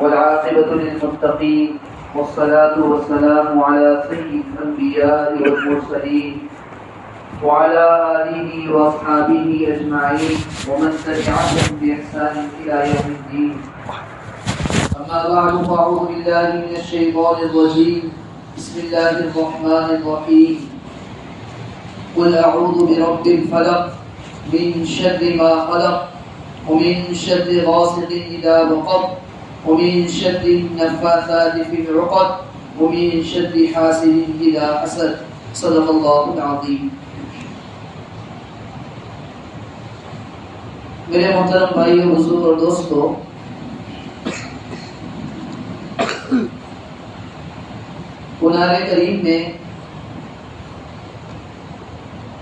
والعاقبة للمتقين والصلاة والسلام على سيد الأنبياء والمرسلين وعلى آله وأصحابه أجمعين ومن تبعهم بإحسان إلى يوم الدين. أما بعد فأعوذ بالله من الشيطان الرجيم. بسم الله الرحمن الرحيم. قل أعوذ برب الفلق من شر ما خلق ومن شر غاسق إذا وقب ومن شر النفاثات في العقد ومن شر حاسد إذا حسد. صدق الله العظيم. میرے محترم بھائیو، حضور اور دوستو، قرآن کریم میں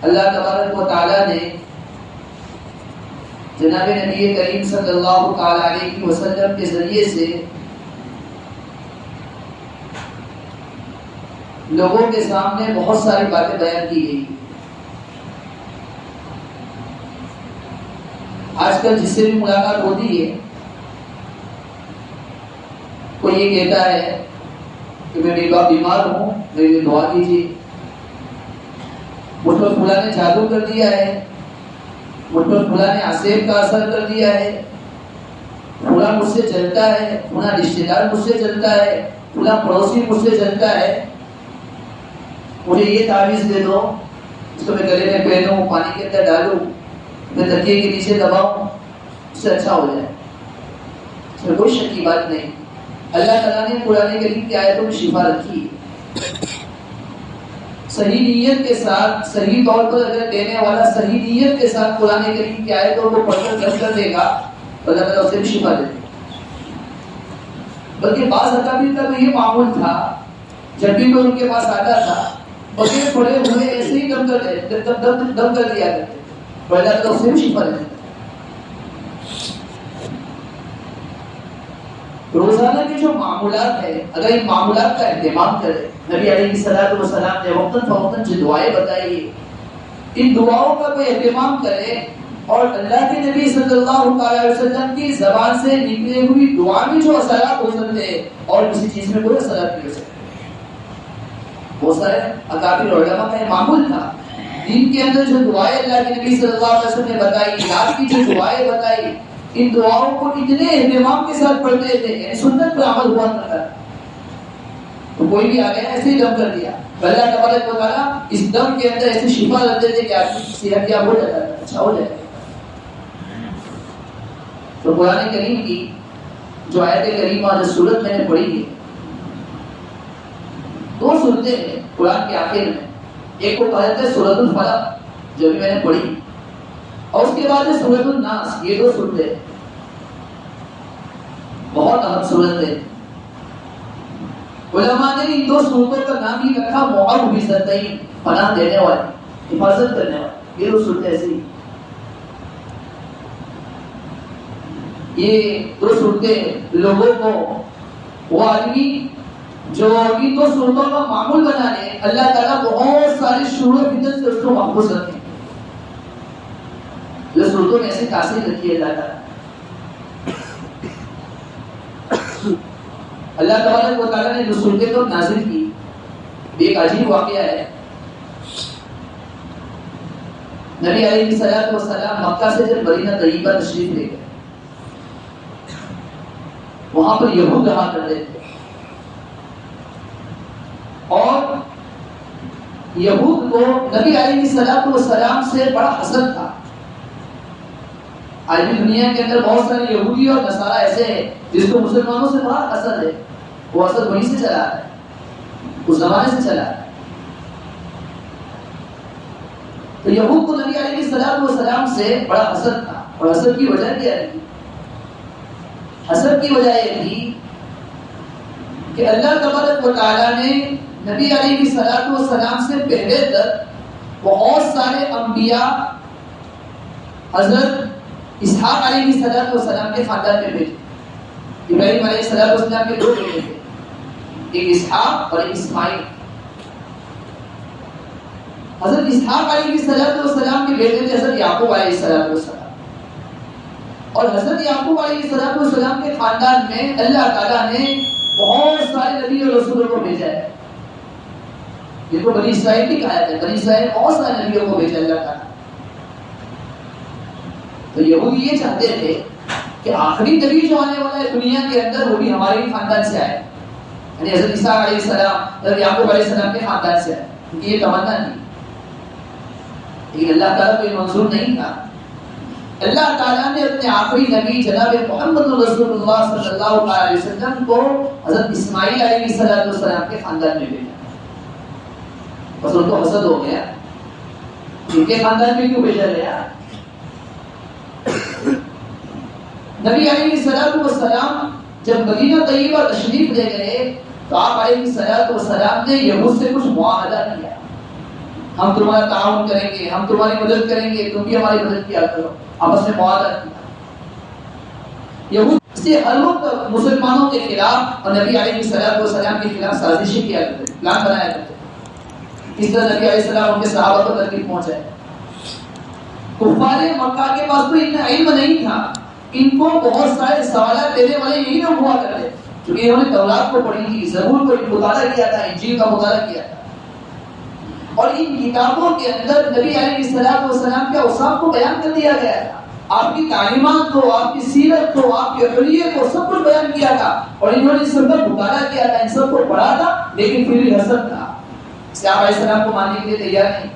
اللہ تبارک و تعالی نے جناب نبی کریم صلی اللہ تعالی علیہ وسلم کے ذریعے سے لوگوں کے سامنے بہت ساری باتیں بیان کی گئی. آج کل جس سے بھی ملاقات ہوتی ہے، کوئی یہ کہتا ہے کہ میں بیمار ہوں، میرے لیے دعا کیجیے، مجھ پر خدا نے جادو کر دیا ہے، مجھ پر خدا نے عصیب کا اثر کر دیا ہے، خدا مجھ سے جلتا ہے، خدا رشتے دار مجھ سے جلتا ہے، خدا پڑوسی مجھ سے جلتا ہے، مجھے یہ تعویذ دے دو، اس کو میں گلے میں پہنوں، پانی کے اندر ڈالوں، میں تکیے کے نیچے دباؤں، اس سے اچھا ہو جائے. اس میں کوئی شک کی بات نہیں. اللہ تعالیٰ نے قرآن کریم کی آیتوں میں شفا رکھی ہے. صحیح نیت کے ساتھ، صحیح طور پر اگر دینے والا صحیح نیت کے ساتھ قرآن کریم کی آیتوں کو پڑھ کر دے گا تو اللہ تعالیٰ اسے بھی شفا دے دے. بلکہ بعض اکابر کا تو یہ معمول تھا، جب بھی کوئی ان کے پاس آتا تھا بغیر پڑے ہوئے ایسے ہی دم کر دیا کرتے، اللہ تعالیٰ اسے بھی شفا دے دے. روزانہ کے جو معمولات ہے، اگر ان معمولات کا اہتمام کرے، نبی علیہ الصلوۃ والسلام نے وقتاً فوقتاً جو دعائیں بتائی، ان دعاؤں کا کوئی اہتمام کرے اور اللہ کے نبی صلی اللہ علیہ وسلم کی زبان سے نکلی ہوئی دعا میں جو اثرات ہو سکتے ہیں اور کسی چیز میں کوئی اثرات نہیں ہو سکتے. بہت سارے اکابر علماء کا یہ معمول تھا، دین کے اندر جو دعائیں اللہ کے نبی صلی اللہ علیہ وسلم نے بتائی، رات کی جو دعائیں بتائی، ان دعاؤں کو اتنے اہتمام کے ساتھ پڑھتے تھے، یعنی سنت پر عمل ہوا کرتا. تو کوئی بھی آ گیا ایسے ہی دم کر دیا، اللہ تبارک و تعالیٰ اس دم کے اندر ایسی شفا رکھ دیتے کہ آدمی صحت یاب ہو جاتا ہے، اچھا ہو جائے. تو قرآن کریم کی جو آیت کریمہ جو سورت میں نے پڑھی ہے، دو صورتیں ہیں قرآن کے آخر میں. ایک کو کہا جاتا ہے سورۃ الفلق، جو بھی میں نے پڑھی، اور اس کے بعد ہے سورۃ الناس. یہ دو صورتیں بہت اہم صورت ہے. علماء نے ان دو صورتوں کا نام ہی رکھا معوذتین، پناہ دینے والے، حفاظت کرنے والے. یہ دو صورتیں ایسی. یہ دو صورتیں لوگوں کو، وہ آدمی جو ان دو صورتوں کا معمول بنا لے، اللہ تعالیٰ بہت سارے شرور و فتن سے اس کو محفوظ رکھے. جو صورتوں میں ایسی تاثیر رکھی ہے اللہ تبارک و تعالیٰ نے جو صورتیں تو نازل کی. ایک عجیب واقعہ ہے. نبی علیہ الصلوۃ والسلام مکہ سے جب مدینہ طیبہ تشریف لے گئے، وہاں پر یہود رہا کرتے تھے، اور یہود کو نبی علیہ الصلوۃ والسلام سے بڑا حسد تھا. آج بھی دنیا کے اندر بہت سارے یہودی اور نصارہ ایسے ہیں جس کو مسلمانوں سے بڑا حسد ہے. وہ حسد وہیں سے چلا ہے، اس زمانے سے چلا ہے. تو یہود کو نبی علیہ الصلوۃ والسلام سے بڑا حسد تھا. اور حسد کی وجہ کیا تھی؟ حسد کی وجہ یہ تھی کہ اللہ تبارک و تعالیٰ نے نبی علیہ الصلوۃ والسلام سے پہلے تک بہت سارے انبیاء حضرت اسحاق علیہ السلام کے خاندان میں بھیجے. ابراہیم علیہ السلام کے دو بیٹے تھے، ایک اسحاق اور ایک اسماعیل. حضرت اسحاق علیہ السلام کے بیٹے تھے حضرت یعقوب علیہ السلام، اور حضرت یعقوب علیہ السلام کے خاندان میں اللہ تعالیٰ نے بہت سارے نبی اور رسولوں کو بھیجا ہے. یہ تو بنی اسرائیل کی کہا ہے، بنی اسرائیل بہت سارے نبیوں کو بھیجا اللہ تعالیٰ. تو یہود یہ چاہتے تھے کہ آخری نبی جو آنے والا ہے دنیا کے اندر وہ بھی ہمارے ہی خاندان سے آئے، یعنی حضرت عیسیٰ علیہ السلام، حضرت یعقوب علیہ السلام کے خاندان سے آئے. ان کی یہ تمنا تھی، لیکن اللہ تعالیٰ کو یہ منظور نہیں تھا. اللہ تعالیٰ نے اپنے آخری نبی جناب محمد رسول اللہ صلی اللہ علیہ وسلم کو حضرت اسماعیل علیہ السلام کے خاندان میں بھیجا. بس ان کو حسد ہو گیا، ان کے خاندان میں کیوں بھیجا گیا؟ نبی علیہ السلام جب مدینہ طیبہ تشریف لے گئے تو آپ علیہ السلام نے یہود سے کچھ معاہدہ کیا، ہم تمہارا تعاون کریں گے، ہم تمہاری مدد کریں گے، تم بھی ہماری مدد کیا کرو. آپس میں معاہدہ کیا. یہود سے ہر وقت مسلمانوں کے خلاف اور نبی علیہ السلام کے خلاف سازشیں کیا کرتے، پلان بنایا کرتے. اس طرح نبی علیہ السلام ان کے صحابہ کو تکلیف پہنچائے. کفار مکہ کے پاس تو اتنا علم نہیں تھا، ان کو بہت سارے سوالات دینے والے یہی لوگ ہوا کرتے، کیونکہ انہوں نے تورات کو پڑھی تھی، زبور کو مطالعہ کیا تھا، انجیل کا مطالعہ کیا تھا. اور ان کتابوں کے اندر نبی علیہ السلام کے اوصاف کو بیان کر دیا گیا تھا، آپ کی تعلیمات کو، آپ کی سیرت کو، آپ کے حلیے کو سب کچھ بیان کیا تھا. اور انہوں نے سب کا مطالعہ کیا تھا، ان سب کو پڑھا تھا، لیکن پھر بھی حسد تھا. آپ علیہ السلام کو ماننے کے لیے تیار نہیں.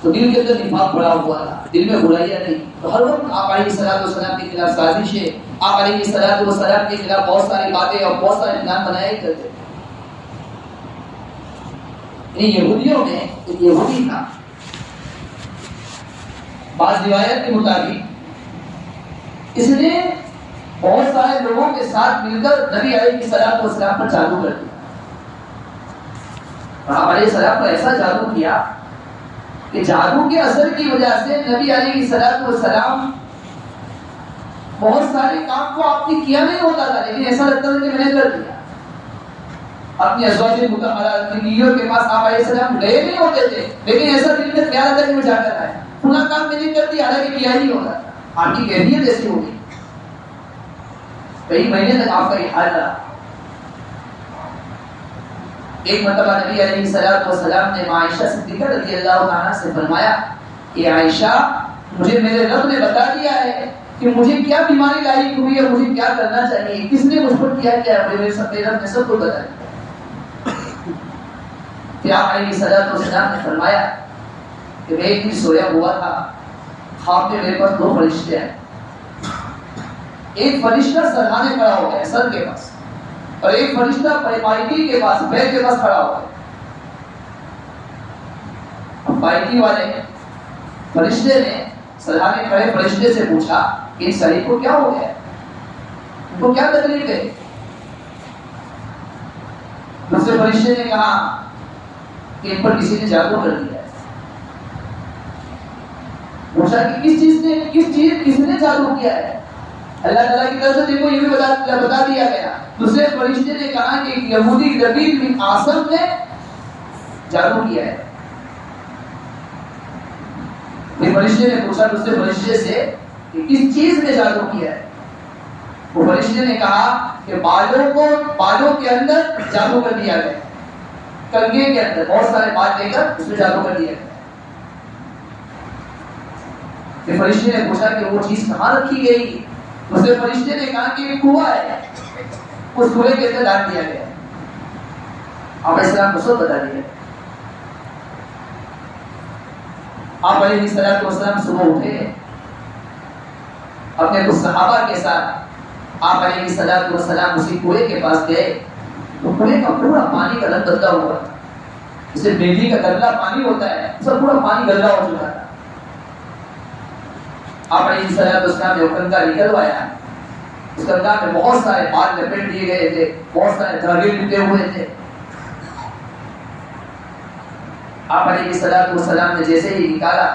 تو دل کے اندر نفاق بڑا ہوا تھا، دل میں برائیاں نہیں. تو ہر وقت آپ علیہ السلام کے خلاف سازشیں، آپ علیہ السلام کے خلاف بہت ساری باتیں اور بہت سارے پلان بنایا ہی کرتے. یہودیوں میں ایک یہودی تھا، بعض روایت کے مطابق اس نے بہت سارے لوگوں کے ساتھ مل کر نبی علیہ السلام پر جادو کر دیا. آپ علیہ السلام پر ایسا جادو کیا کہ جادو کے اثر کی وجہ سے نبی علیہ السلام بہت سارے کام کو آپ نے کیا نہیں ہوتا تھا، لیکن ایسا لگتا تھا کہ میں نے کر دیا. اپنی ازواج مطہرات کی بیویوں کے پاس آپ علیہ السلام گئے نہیں ہوتے تھے، لیکن ایسا دل میں خیال آتا کہ میں جا کر آیا، پورا کام میں نے کر دیا، حالانکہ کیا نہیں ہوتا. آپ کی کیفیت ایسی ہوگی. کئی مہینے تک آپ کا یہ حال رہا. ایک مرتبہ نبی علیہ السلام نے عائشہ صدیقہ رضی اللہ عنہا سے فرمایا کہ عائشہ، مجھے میرے رب نے بتا دیا ہے کہ مجھے کیا بیماری لاحق ہوئی ہے، مجھے کیا کرنا چاہیے، کس نے مجھ پر کیا کیا، میرے رب نے سب کو بتایا. کہ آپ علیہ السلام نے فرمایا کہ میں ایک دن سویا ہوا تھا، خواب میں میرے پاس دو فرشتے ہیں. ایک فرشتہ سرحانے کھڑا ہو گیا سر کے پاس، اور ایک فرشتہ پائٹی کے پاس، پیر کے پاس کھڑا ہو گیا. پائٹی والے فرشتے نے سرحانے کھڑے فرشتے سے پوچھا کہ ان شریف کو کیا ہو گیا، ان کو کیا تکلیف ہے. دوسرے فرشتے نے کہا کہ ان پر کسی نے جادو کر دیا ہے. پوچھا کہ کس نے جادو کیا ہے. اللہ تعالیٰ کی طرف سے دیکھو یہ بھی بتا دیا گیا. دوسرے فرشتے نے کہا کہ یہودی لبید بن عاصم نے جادو کیا ہے. یہ فرشتے نے پوچھا دوسرے فرشتے سے کہ کس چیز نے جادو کیا ہے. وہ فرشتے نے کہا کہ بالوں کے اندر جادو کر دیا گیا، کنگھے کے اندر بہت سارے بال لے کر اس میں جادو کر دیا گیا. پھر فرشتے نے پوچھا کہ وہ چیز کہاں رکھی گئی. دوسرے فرشتے نے کہا کہ ایک کنواں ہے، اس کنویں کے اندر ڈال دیا گیا. آپ علیہ السلام کو سب بتا دیا. آپ علیہ السلام صبح اٹھے، اپنے کچھ صحابہ کے ساتھ آپ علیہ السلام اسی کنویں کے پاس گئے. تو کنویں کا پورا پانی کا رنگ بدلا ہوا تھا، جسے بجلی کا گندا پانی ہوتا ہے، اس کا پورا پانی گندا ہو چکا تھا. آپ علیہ السلام نے وہ کنگا نکلوایا. اس کنگا میں بہت سارے بال لپیٹ دیے گئے تھے، بہت سارے دھاگے لپٹے ہوئے تھے. آپ علیہ السلام نے جیسے ہی نکالا،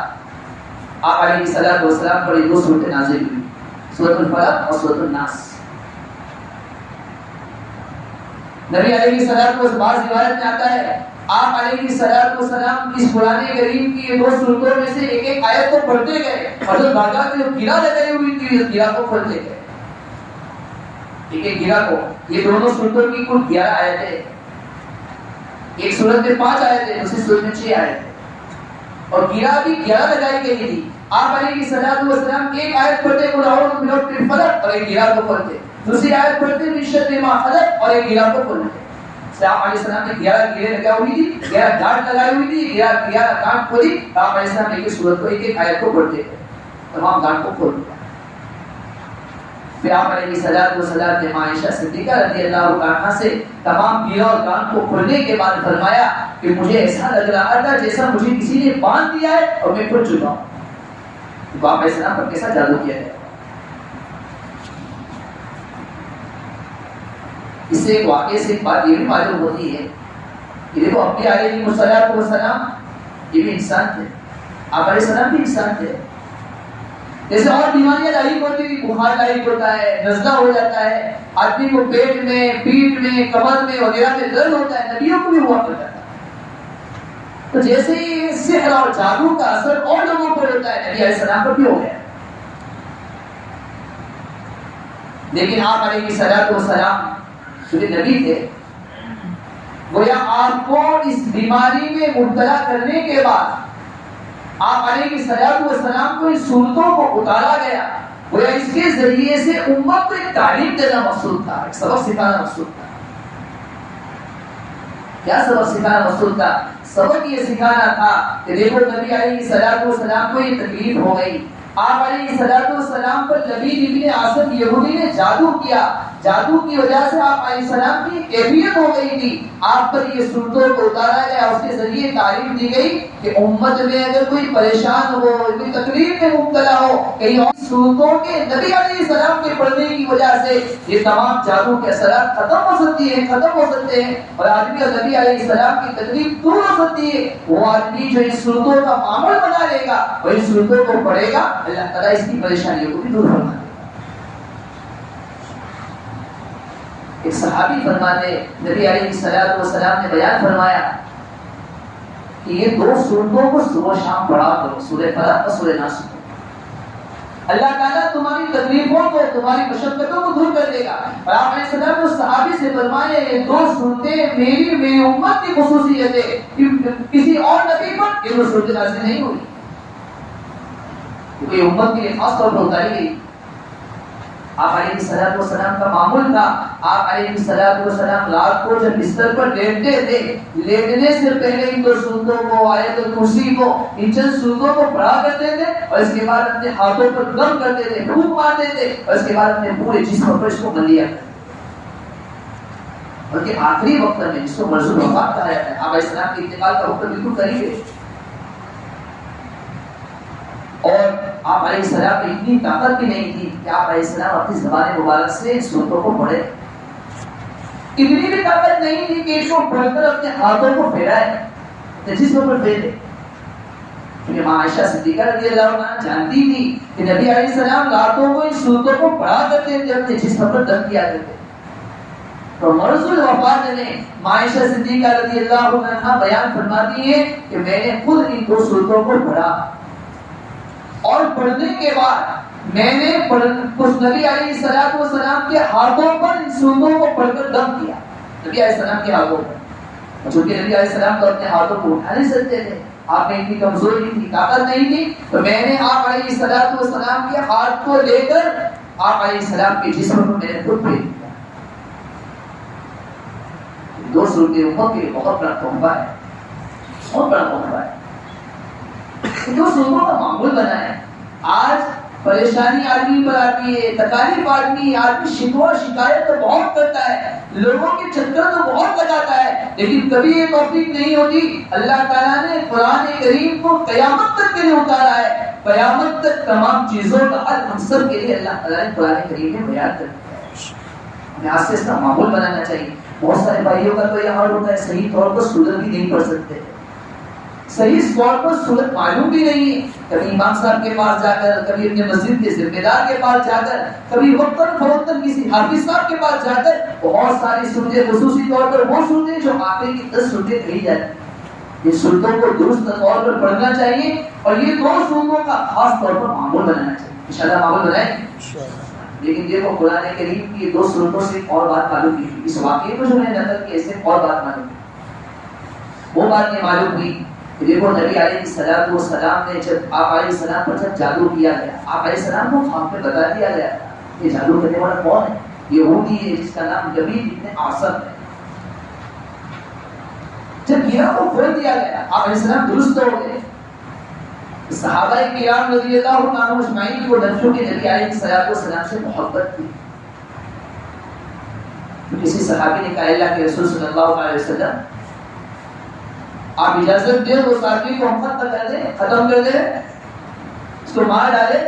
آپ علیہ السلام پر دو سورتیں نازل ہوئی، سورۃ الفلق اور سورۃ الناس. نبی علیہ السلام کو بعض روایت میں آتا ہے آپ علیہ السلام اس قرآن کریم کی یہ 2 سورتوں میں سے ایک ایک آیت کو پڑھتے گئے، اور جو داغا کی جو گرہ لگائی ہوئی تھی اس گرہ کو کھولتے گئے، ایک ایک گرہ کو. یہ دونوں سورتوں کی کل 11 آیتیں، ایک سورت میں 5 آیتیں، دوسری سورت میں 6 آیتیں، اور گرہ بھی 11 لگائی گئی تھی. آپ علیہ السلام ایک آیت پڑھتے قل اعوذ برب الفلق اور ایک گرہ کو کھولتے، دوسری آیت پڑھتے من شر ما خلق اور ایک گرہ کو کھولتے. آپ علیہ السلام نے 11 گرے لگائی ہوئی تھی، 11 گاٹ لگائی ہوئی تھی، 11 گاٹ کھولی. آپ علیہ السلام ایک سورت کو ایک ایک آیت کو پڑھتے تھے، تمام گاٹ کو کھول دیا. پھر آپ علیہ السلام نے عائشہ صدیقہ رضی اللہ عنہا سے تمام گرہ اور گاٹ کو کھولنے کے بعد فرمایا کہ مجھے ایسا لگ رہا تھا جیسا مجھے کسی نے باندھ دیا ہے اور میں کھل چکا ہوں. تو آپ علیہ السلام پر کیسا جادو کیا ہے. اس سے ایک واقعے سے ایک بات یہ بھی معلوم ہوتی ہے کہ دیکھو اپنے علیہ السلام یہ بھی انسان تھے، آپ علیہ السلام بھی انسان تھے. جیسے اور بیماریاں لاحق ہوتی تھی، بخار لاحق ہوتا ہے، نزلہ ہو جاتا ہے، آدمی کو پیٹ میں، پیٹھ میں، کمر میں وغیرہ میں درد ہوتا ہے، نبیوں کو بھی ہوا کرتا تھا. تو جیسے ہی سحر اور جادو کا اثر اور لوگوں پر ہوتا ہے، نبی علیہ السلام پر بھی ہو گیا. لیکن آپ علیہ السلام جو نبی تھے، گویا آپ کو اس بیماری میں مبتلا کرنے کے بعد آپ علیہ السلام کو اس صورتوں کو اتارا گیا. گویا اس کے ذریعے سے امت کو ایک تعلیم دینا مقصود تھا، ایک سبق سکھانا مقصود تھا. کیا سبق سکھانا مقصود تھا؟ سبق یہ سکھانا تھا کہ دیکھو نبی علیہ السلام کو یہ تکلیف ہو گئی، آپ علیہ السلام پر لبید ابن عاصم یہودی نے جادو کیا، جادو کی وجہ سے آپ علیہ السلام کی کیفیت ہو گئی تھی. آپ پر یہ صورتوں کو اتارا گیا، اس کے ذریعے تعلیم دی گئی کہ امت میں اگر کوئی پریشان ہو، کوئی تکلیف میں مبتلا ہو، کہیں اور صورتوں کے نبی علیہ السلام کے پڑھنے کی وجہ سے یہ تمام جادو کے اثرات ختم ہو سکتی ہیں، ختم ہو سکتے ہیں، اور آدمی اور نبی علیہ السلام کی تکلیف دور ہو سکتی ہے. وہ آدمی جو ان صورتوں کا معمول بنا لے گا اور ان صورتوں کو پڑھے گا، اللہ تعالیٰ اس کی پریشانیوں کو بھی دور فرما دے گا. ایک صحابی فرماتے نبی علیہ السلام نے بیان فرمایا کہ یہ 2 صورتوں کو صبح و شام پڑھا کرو، سورہ فلق اور سورہ ناس. اللہ تعالیٰ تمہاری تکلیفوں کو، تمہاری مشقتوں کو دور کر دے گا. اور آپ علیہ السلام نے اس صحابی سے فرمایا یہ 2 صورتیں میری امت کی خصوصیت ہے، کسی اور نبی پر یہ 2 صورتیں نازل نہیں ہوئی، کیونکہ یہ امت کے لیے خاص طور پر اتاری گئی. آپ علیہ السلام کا معمول تھا، آپ علیہ السلام رات کو جب بستر پر لیٹتے تھے، لیٹنے سے پہلے ان 2 صورتوں کو، آیت الکرسی کو، ان چند صورتوں کو پڑھا کرتے تھے، اور اس کے بعد اپنے ہاتھوں پر دم کرتے تھے، پھونک مارتے تھے، اور اس کے بعد اپنے پورے جسم پر اس کو مل لیا کرتے تھے. بلکہ آخری وقت میں جس کو مرض الوفات کہا جاتا ہے، آپ علیہ السلام کے انتقال کا وقت بالکل قریب ہے، اور آپ علیہ السلام میں اتنی طاقت بھی نہیں تھی کہ آپ علیہ السلام اپنی زبان مبارک سے صورتوں کو پڑھے. اتنی بھی طاقت نہیں تھی کہ اس کو پڑھ کر اپنے ہاتھوں کو پھیرائے، جسم پر پھیرے. کیونکہ عائشہ صدیقہ رضی اللہ عنہا جانتی تھی کہ نبی علیہ السلام راتوں کو ان صورتوں کو پڑھا کرتے تھے، اپنے جسم پر دم کیا کرتے. تو مرض الوفات میں عائشہ صدیقہ رضی اللہ عنہا بیان فرماتی ہے کہ میں نے خود ان 2 صورتوں کو پڑھا، اور پڑھنے کے بعد میں نے اس نبی علیہ السلام کے ہاتھوں پر ان صورتوں کو پڑھ کر دم کیا، نبی علیہ السلام کے ہاتھوں پر. چونکہ نبی علیہ السلام تو اپنے ہاتھوں کو اٹھا نہیں سکتے تھے، آپ میں اتنی کمزوری تھی، طاقت نہیں تھی، تو میں نے آپ علیہ السلام کے ہاتھ کو لے کر آپ علیہ السلام کے جسم کو میں نے خود پھیر دیا. 2 صورتیں امت کے لیے بہت بڑا تحفہ ہے، بہت بڑا تحفہ ہے. 2 صورتوں کا معمول بنا ہے. آج پریشانی آدمی پر آتی ہے، تکالیف آدمی شکوہ شکایت تو بہت کرتا ہے، لوگوں کے چکر تو بہت لگاتا ہے، لیکن کبھی یہ توفیق نہیں ہوتی. اللہ تعالیٰ نے قرآن کریم کو قیامت تک کے لیے اتارا ہے، قیامت تک تمام چیزوں کا حل ہم سب کے لیے اللہ تعالیٰ نے قرآن کریم میں بیان کر دیا ہے. ہمیں آج سے اس کا معمول بنانا چاہیے. بہت سارے بھائیوں کا تو یہ حال ہوتا ہے صحیح طور پر سورت بھی نہیں پڑھ سکتے، صحیح طور پر سورت معلوم بھی نہیں ہے. کبھی امام صاحب کے پاس جا کر، کبھی اپنے مسجد کے ذمہ دار کے پاس جا کر، کبھی وقتاً فوقتاً کسی حافظ صاحب کے پاس جا کر بہت ساری سنتیں، خصوصی طور پر وہ سنتیں جو آخر کی 10 سنتیں کہی جاتی ہیں، یہ سنتوں کو درست طور پر پڑھنا چاہیے، اور یہ 2 سنتوں کا خاص طور پر معمول بنانا چاہیے. انشاءاللہ معمول بنائیں. لیکن دیکھو قرآن کریم کی 2 سنتوں سے اور بات معلوم کی، اس واقعے کو جو میں نے نقل کیا اس سے اور بات معلوم کی. وہ بات یہ معلوم ہوئی کہ دیکھو نبی علیہ السلام نے جب آپ علیہ السلام پر جب جادو کیا گیا، آپ علیہ السلام کو خواب میں بتا دیا گیا کہ جادو کرنے والا کون ہے، یہودی ہے جس کا نام لبید ابن عاصم ہے. جب گرا کو کھول دیا گیا، آپ علیہ السلام درست ہو گئے. صحابہ کرام رضی اللہ عنہم اجمعین کو نفسوں کے نبی علیہ السلام سے محبت تھی. کسی صحابی نے کہا اللہ کے رسول صلی اللہ علیہ وسلم آپ اجازت دیں اس آدمی کو ہم ختم کر دیں، ختم کر دیں، اس کو مار ڈالے.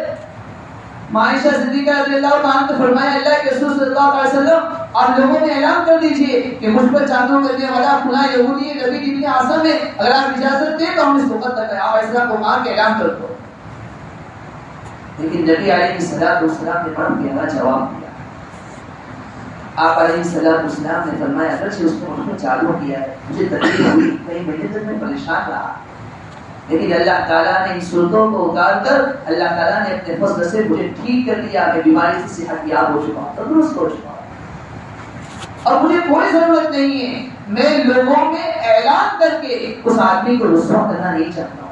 عائشہ صدیقہ رضی اللہ عنہا نے فرمایا اللہ کے رسول صلی اللہ علیہ وسلم آپ لوگوں میں اعلان کر دیجئے کہ مجھ پر جادو کرنے والا فلاں یہودی لبید ابن عاصم ہے، اگر آپ اجازت دیں تو ہم اس کو ختم کریں. آپ اسلام کو مار کے اعلان کر دو. لیکن نبی علیہ السلام نے بڑا پیارا جواب دیا. آپ علیہ السلام نے فرمایا اگرچہ اس نے مجھ پر جادو کیا ہے، مجھے تکلیف ہوئی، کئی مہینے تک میں پریشان رہا، لیکن اللہ تعالیٰ نے ان صورتوں کو اتار کر اللہ تعالیٰ نے اپنے فضل سے مجھے ٹھیک کر دیا. میں بیماری سے صحت یاب ہو چکا ہوں، تندرست ہو چکا ہوں، اور مجھے کوئی ضرورت نہیں ہے میں لوگوں میں اعلان کر کے اس آدمی کو رسوا کرنا نہیں چاہتا ہوں،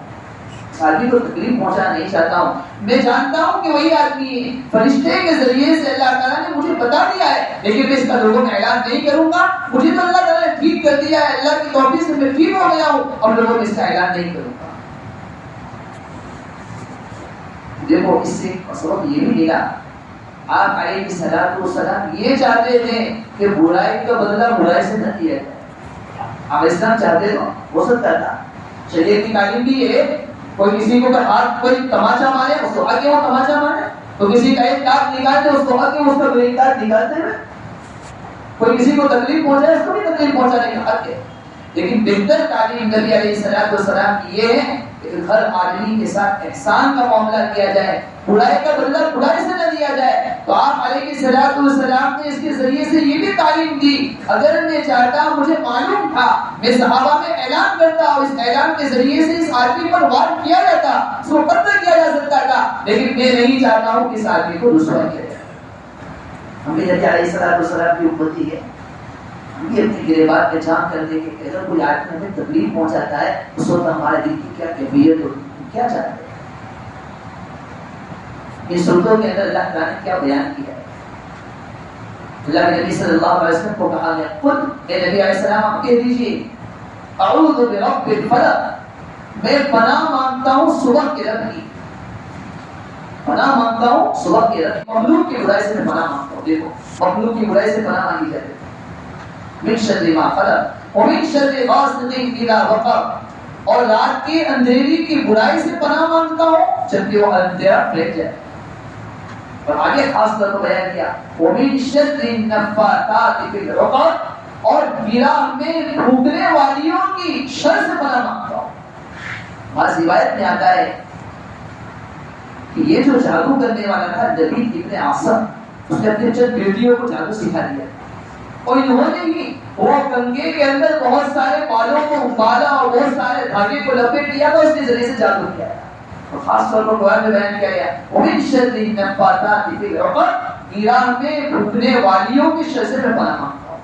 اس آدمی کو تکلیف پہنچانا نہیں چاہتا ہوں. میں جانتا ہوں کہ وہی آدمی ہے، فرشتے کے ذریعے سے اللہ تعالیٰ نے مجھے بتا دیا ہے، لیکن میں اس کا لوگوں میں اعلان نہیں کروں گا. مجھے تو اللہ تعالیٰ نے ٹھیک کر دیا ہے، اللہ کی توفیق سے میں ٹھیک ہو گیا ہوں، اور لوگوں میں اس کا اعلان نہیں کروں گا. دیکھو اس سے سبب یہ بھی ملا، آپ علیہ السلام یہ چاہتے تھے کہ برائی کا بدلہ برائی سے نہ دیا جائے. آپ اسلام چاہتے ہو سکتا تھا. شریعت کی تعلیم بھی ہے، کوئی کسی کو ہاتھ کوئی تماچا مارے اس کو آگے وہ تماچا مارے، تو کسی کا ایک کارڈ نکالتے اس کو آگے اس کا ایک کارڈ نکالتے ہوئے، کوئی کسی کو تکلیف پہنچائے اس کو بھی تکلیف پہنچانے کا حق ہے. لیکن بہتر تعلیم نبی علیہ السلام کی یہ ہے کہ ہر آدمی کے ساتھ احسان کا معاملہ کیا جائے، برائی کا بدلہ برائی سے نہ دیا جائے. تو آپ علیہ السلام نے اس کے ذریعے سے یہ بھی تعلیم دی، اگر میں چاہتا مجھے معلوم تھا میں صحابہ میں اعلان کرتا اور اس اعلان کے ذریعے سے اس آدمی پر وار کیا جاتا، اس کو قتل کیا جا سکتا تھا، لیکن میں نہیں چاہتا ہوں کہ اس آدمی کو رسوا کیا جائے. ہمیں نبی علیہ السلام کی امتی ہے، ہم بھی اپنی گریبات پہچان کر دیں کہ اگر کوئی آدمی ہمیں تکلیف پہنچاتا ہے اس وقت ہمارے دل کی کیا کیفیت ہوتی ہے، کیا چاہتے ہیں. ان صورتوں کے اندر اللہ تعالیٰ نے کیا بیان کیا ہے. اللہ کے نبی صلی اللہ علیہ وسلم کو کہا گیا خود اے نبی علیہ السلام آپ کہہ دیجیے اعوذ برب الفلق، میں پناہ مانگتا ہوں صبح کے رب کی، پناہ مانگتا ہوں صبح کے رب، مخلوق کی برائی سے میں پناہ مانگتا ہوں. دیکھو مخلوق کی برائی سے پناہ مانگی جاتی ہے. من شر ما خلق ومن شر غاسق اذا وقب، اور رات کے اندھیری کی برائی سے پناہ مانگتا ہوں جبکہ وہ اندھیرا پھیل جائے. اور آگے خاص طور پر بیان کیا ومن شر النفاثات فی العقد، اور گرہ میں پھونکنے والیوں کی شر سے پناہ مانگتا ہوں. بعض روایت میں آتا ہے کہ یہ جو جادو کرنے والا تھا لبید ابن عاصم، اس نے اپنے چند بیٹیوں کو جادو سکھا دیا، اور انہوں نے ہی وہ کنگے کے اندر بہت سارے بالوں کو ابالا اور بہت سارے دھاگے کو لپیٹ لیا تھا، اس کے ذریعے سے جادو کیا ہے. اور خاص طور پر قرآن میں بیان کیا گیا ومن شر النفاثات فی العقد، گرہ میں پھونکنے والیوں کی شر سے میں پناہ مانگتا ہوں.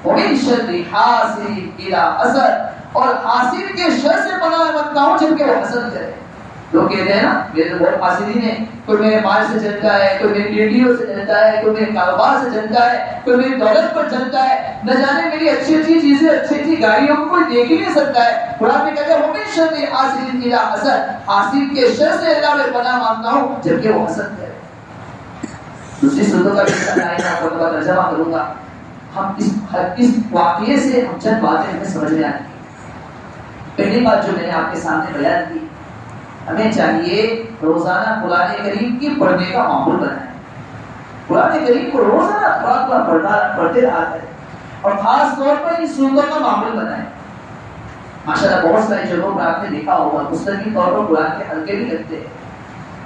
ومن شر حاسد اذا حسد، اور حاسد کے شر سے پناہ مانگتا ہوں جبکہ وہ حسد کرے. لوگ کہتے ہیں نا میرے تو بہت حاسدین ہیں، کوئی میرے مال سے جلتا ہے، کوئی میری بیٹیوں سے جلتا ہے، کوئی میرے کاروبار سے جلتا ہے، کوئی میری دولت پر جلتا ہے، نہ جانے میری اچھی اچھی چیزیں اچھی اچھی گاڑیوں کو کوئی دیکھ ہی نہیں سکتا ہے. قرآن میں کہتا ہے ومن شر حاسد اذا حسد، حاسد کے شر سے اللہ میں پناہ مانگتا ہوں جبکہ وہ حسد کرے. دوسری صورتوں کا بھی میں ترجمہ کروں گا. ہم اس واقعے سے ہم چند باتیں ہمیں سمجھ میں آتی ہیں. پہلی بات جو میں نے آپ کے سامنے بیان کی، ہمیں چاہیے روزانہ قرآن کریم کی پڑھنے کا معمول بنائیں. قرآن کریم کو روزانہ تھوڑا تھوڑا پڑھتے رہا کریں، اور خاص طور پر ان صورتوں کا معمول بنائیں. ماشاءاللہ بہت ساری جگہوں پر آپ نے دیکھا ہوگا مستقل طور پر قرآن کے حلقے بھی لگتے ہیں،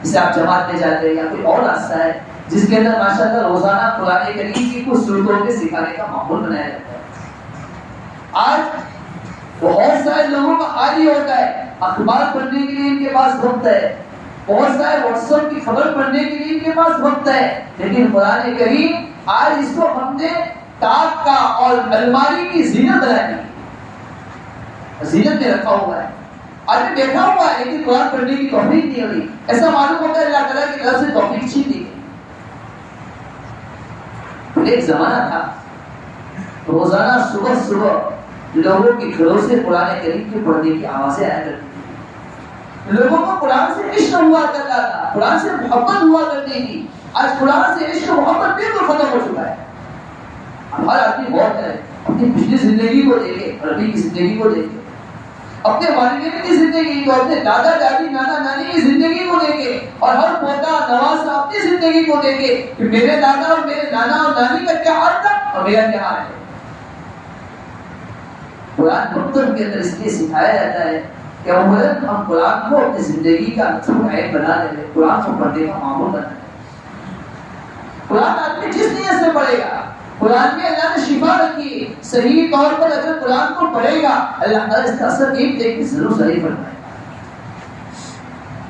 جسے آپ جماعت میں جاتے ہیں یا کوئی اور راستہ ہے جس کے اندر ماشاءاللہ روزانہ قرآن کریم کی کچھ صورتوں کے سکھانے کا ماحول بنایا جاتا ہے۔ آج بہت سارے لوگوں کا حال یہ ہوتا ہے، اخبار پڑھنے کے لیے ان کے پاس وقت ہے، بہت سارے واٹس ایپ کی خبر پڑھنے کے لیے ان کے پاس وقت ہے، لیکن قرآن کریم آج اس کو ہم نے تاک کا اور الماری کی زینت بنائی، زینت میں رکھا ہوا ہے، آدمی بیٹھا ہوا ہے لیکن قرآن پڑھنے کی توفیق نہیں ہوئی۔ ایسا معلوم ہوتا ہے اللہ تعالیٰ کی طرف سے توفیق چھین لی گئی۔ ایک زمانہ تھا روزانہ صبح صبح لوگوں کے گھروں سے قرآن کریم کے پڑھنے کی آوازیں آیا کرتی تھی، لوگوں کو قرآن سے عشق ہوا کرتا تھا، قرآن سے محبت ہوا کرتی تھی۔ آج قرآن سے عشق و محبت بالکل ختم ہو چکا ہے۔ اب ہر آدمی غور کرے، اپنی پچھلی زندگی کو دیکھے اور ابھی کی زندگی کو دیکھے، اپنے والدین کی زندگی کو، اپنے دادا دادی نانا نانی کی زندگی کو دیکھے، اور ہر پوتا نواسا اپنی زندگی کو دیکھے کہ میرے دادا اور میرے نانا اور نانی کا کیا حال تھا اور میرا کیا حال ہے۔ قرآن مکتب کے اندر اس لیے سکھایا جاتا ہے کہ ہم قرآن کو اپنی زندگی کا عین بنا لیں، قرآن کو پڑھنے کا معمول بنا لیں۔ قرآن آدمی جس نیت سے پڑھے گا، قرآن میں اللہ نے شفا رکھی، صحیح طور پر اگر قرآن کو پڑھے گا اللہ تعالیٰ اس کا اثر ایک دیکھ کے ضرور صحیح فرمائے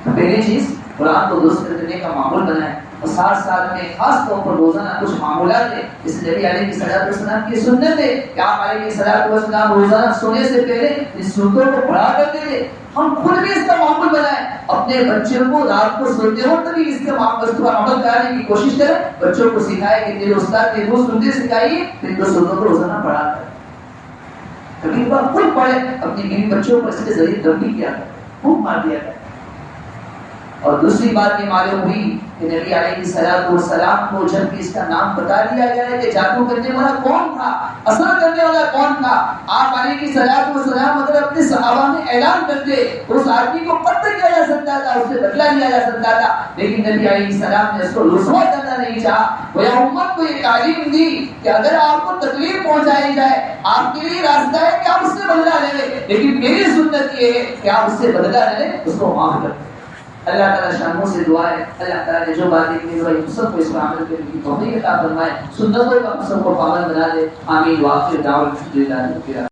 گا۔ پہلی چیز قرآن کو درست کرنے کا معمول بنائے، اور ساتھ ساتھ میں خاص طور پر روزانہ کچھ معمولات ہیں جس نبی علیہ السلام کی سنت ہے کہ آپ علیہ السلام روزانہ سونے سے پہلے اس سورتوں کو پڑھا کرتے تھے۔ ہم خود بھی اس کا معمول بنائیں، اپنے بچوں کو رات کو سوتے وقت بھی اس کے معمول پر عمل کرانے کی کوشش کریں، بچوں کو سکھائے کہ میرے استاد نے وہ سنتے سکھائیے پھر دو سنتوں کو روزانہ پڑھا کریں۔ کبھی بار خود پڑھے، اپنی بیوی بچوں کو اس کے ذریعے تربیت کیا کریں، خوب مار دیا کریں۔ اور دوسری بات یہ معلوم ہوئی کہ نبی علیہ السلام کو جب اس کا نام بتا دیا گیا کہ جادو کرنے والا کون تھا، اثر کرنے والا کون تھا، آپ علیہ السلام اگر اپنے صحابہ میں اعلان کرتے اس آدمی کو قتل کیا جا سکتا تھا، اس سے بدلہ لیا جا سکتا تھا، لیکن نبی علیہ السلام نے اس کو رسوا کرنا نہیں چاہا۔ وہ امت کو یہ تعلیم دی کہ اگر آپ کو تکلیف پہنچائی جائے آپ کے لیے راستہ ہے کہ آپ اس سے بدلہ لے لیں، لیکن میری سنت یہ ہے کہ آپ اس سے بدلہ لے لیں، اس کو معاف کر دیں۔ اللہ تعالیٰ شاموں سے دعا ہے اللہ تعالیٰ نے جو باتیں کی ہوئی ہم سب کو اس پر عمل کرنے کی توفیق عطا فرمائے، سنتوں کا ہم سب کو پابند بنا دے۔ آمین۔ واخر دعوانا الحمدللہ رب العالمین۔